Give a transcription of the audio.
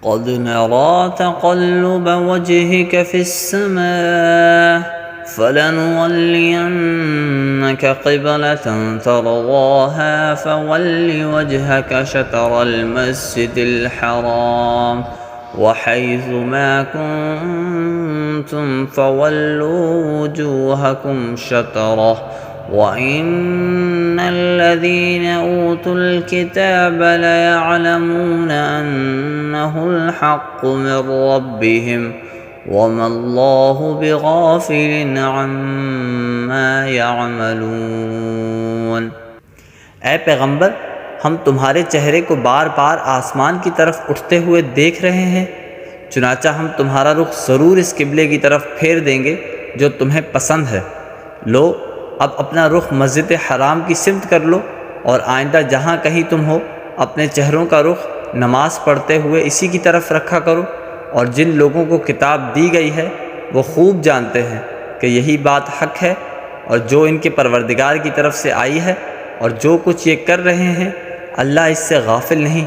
قد نرى تقلب وجهك في السماء فلنولينك قبلة ترضاها فول وجهك شطر المسجد الحرام وحيث ما كنتم فولوا وجوهكم شطره وإن الذين أوتوا الكتاب ليعلمون أنه الحق من ربهم وما الله بغافل عما يعملون। ऐ पैगंबर, हम तुम्हारे चेहरे को बार बार आसमान की तरफ उठते हुए देख रहे हैं, चुनाचा हम तुम्हारा रुख ज़रूर इस किबले की तरफ फेर देंगे जो तुम्हें पसंद है। लो, अब अपना रुख मस्जिद हराम की सिमत कर लो और आइंदा जहाँ कहीं तुम हो अपने चेहरों का रुख नमाज पढ़ते हुए इसी की तरफ रखा करो। और जिन लोगों को किताब दी गई है वो खूब जानते हैं कि यही बात हक है और जो इनके परवरदिगार की तरफ से आई है, और जो कुछ ये कर रहे हैं अल्लाह इससे गाफिल नहीं।